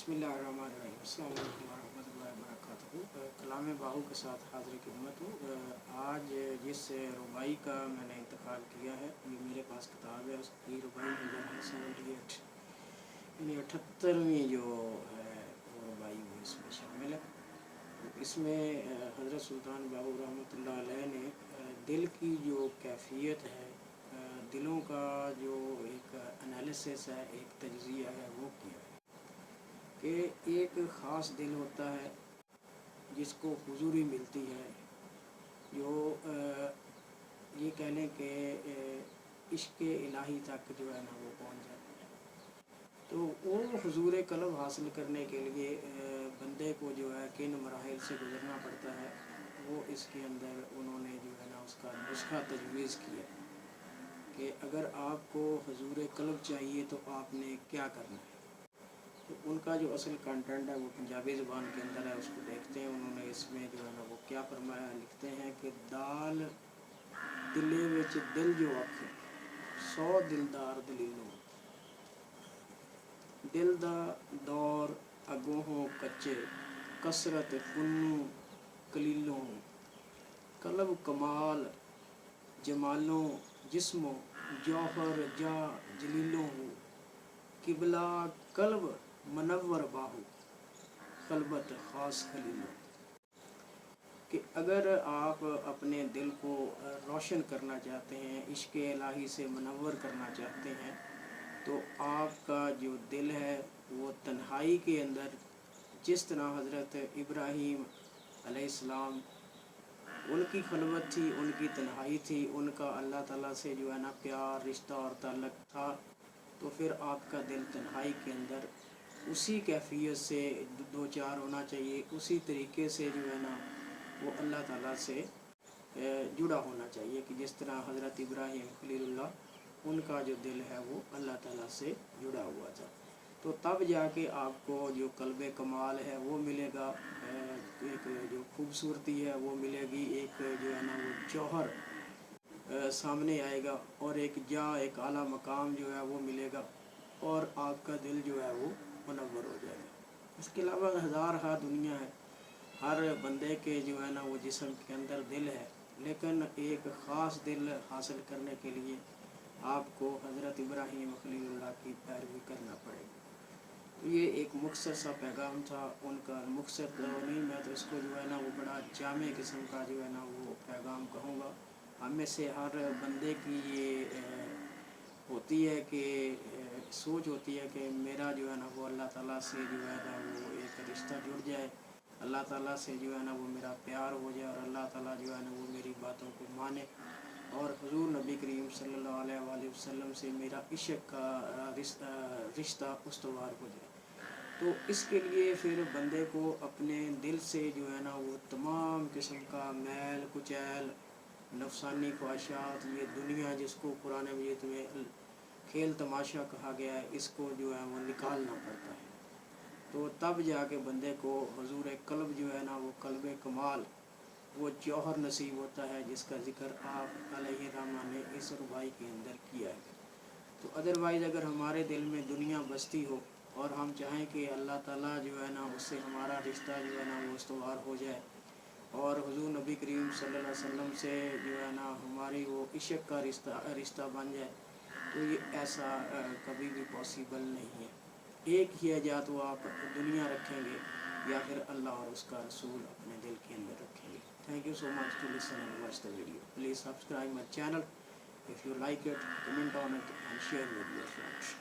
بسم اللہ الرحمن الرحیم۔ السلام علیکم ورحمۃ اللہ وبرکاتہ۔ کلام باہو کے ساتھ حاضر خدمت ہوں۔ آج جس ربائی کا میں نے انتخاب کیا ہے، یہ میرے پاس کتاب ہے، اس کی ربائی نمبر ہے 78، یعنی 78ویں جو ہے وہ ربائی وہ اس میں شامل ہے۔ اس میں حضرت سلطان باہو رحمۃ اللہ علیہ نے دل کی جو کیفیت ہے، دلوں کا جو ایک انالیسس ہے، ایک تجزیہ ہے، وہ کیا ہے کہ ایک خاص دل ہوتا ہے جس کو حضوری ملتی ہے، جو یہ کہہ لیں کہ عشق الہی تک جو ہے نا وہ پہنچ جاتا ہے۔ تو وہ حضور قلب حاصل کرنے کے لیے بندے کو جو ہے کن مراحل سے گزرنا پڑتا ہے، وہ اس کے اندر انہوں نے جو ہے نا اس کا نسخہ تجویز کیا کہ اگر آپ کو حضور قلب چاہیے تو آپ نے کیا کرنا ہے۔ تو ان کا جو اصل کنٹینٹ ہے وہ پنجابی زبان کے اندر ہے، اس کو دیکھتے ہیں۔ انہوں نے اس میں جو ہے نا وہ کیا فرمایا، لکھتے ہیں کہ دال دلے وچ دل جو آکھے 100 دلدار دلیلوں، دل دا دور اگوں ہو کچے کثرت خنو کلیلوں، قلب کمال جمالوں جسموں جوہر جا جلیلوں، قبلہ قلب منور باہو قلبت خاص خلیلوں۔ کہ اگر آپ اپنے دل کو روشن کرنا چاہتے ہیں، عشق الہی سے منور کرنا چاہتے ہیں، تو آپ کا جو دل ہے وہ تنہائی کے اندر جس طرح حضرت ابراہیم علیہ السلام ان کی خلوت تھی، ان کی تنہائی تھی، ان کا اللہ تعالیٰ سے جو ہے نا پیار رشتہ اور تعلق تھا، تو پھر آپ کا دل تنہائی کے اندر اسی کیفیت سے دو چار ہونا چاہیے، اسی طریقے سے جو ہے نا وہ اللہ تعالیٰ سے جڑا ہونا چاہیے کہ جس طرح حضرت ابراہیم خلیل اللہ ان کا جو دل ہے وہ اللہ تعالیٰ سے جڑا ہوا تھا۔ تو تب جا کے آپ کو جو قلب کمال ہے وہ ملے گا، ایک جو خوبصورتی ہے وہ ملے گی، ایک جو ہے نا وہ جوہر سامنے آئے گا، اور ایک اعلیٰ مقام جو ہے وہ ملے گا، اور آپ کا دل جو ہے وہ منور ہو جائے گا۔ اس کے علاوہ ہزارہا دنیا ہے، ہر بندے کے جو ہے نا وہ جسم کے اندر دل ہے، لیکن ایک خاص دل حاصل کرنے کے لیے آپ کو حضرت ابراہیم خلیل اللہ کی پیروی کرنا پڑے گی۔ تو یہ ایک مختصر سا پیغام تھا ان کا، مختصر تو نہیں، میں تو اس کو جو ہے نا وہ بڑا جامع قسم کا جو ہے نا وہ پیغام کہوں گا۔ ہم میں سے ہر بندے کی یہ ہوتی ہے کہ سوچ ہوتی ہے کہ میرا جو ہے نا وہ اللہ تعالیٰ سے جو ہے نا وہ ایک رشتہ جڑ جائے، اللہ تعالیٰ سے جو ہے نا وہ میرا پیار ہو جائے، اور اللہ تعالیٰ جو ہے نا وہ میری باتوں کو مانے، اور حضور نبی کریم صلی اللہ علیہ وآلہ وسلم سے میرا عشق کا رشتہ استوار ہو جائے۔ تو اس کے لیے پھر بندے کو اپنے دل سے جو ہے نا وہ تمام قسم کا میل کچیل، نفسانی خواہشات، یہ دنیا جس کو قرآن مجید میں کھیل تماشا کہا گیا ہے، اس کو جو ہے وہ نکالنا پڑتا ہے۔ تو تب جا کے بندے کو حضور قلب جو ہے نا وہ قلب کمال، وہ جوہر نصیب ہوتا ہے، جس کا ذکر آپ علیہ الرحمٰن نے اس ربائی کے اندر کیا ہے۔ تو ادروائز اگر ہمارے دل میں دنیا بستی ہو اور ہم چاہیں کہ اللہ تعالیٰ جو ہے نا اس سے ہمارا رشتہ جو ہے نا وہ استوار ہو جائے، اور حضور نبی کریم صلی اللہ علیہ وسلم سے جو ہے نا ہماری وہ عشق کا رشتہ بن جائے، تو یہ ایسا کبھی بھی پاسیبل نہیں ہے۔ ایک ہی ہے، یا تو آپ دنیا رکھیں گے یا پھر اللہ اور اس کا رسول اپنے دل کے اندر رکھیں گے۔ Thank you so much to listen and watch the video. Please subscribe my channel. If you like it, comment on it and share with your friends.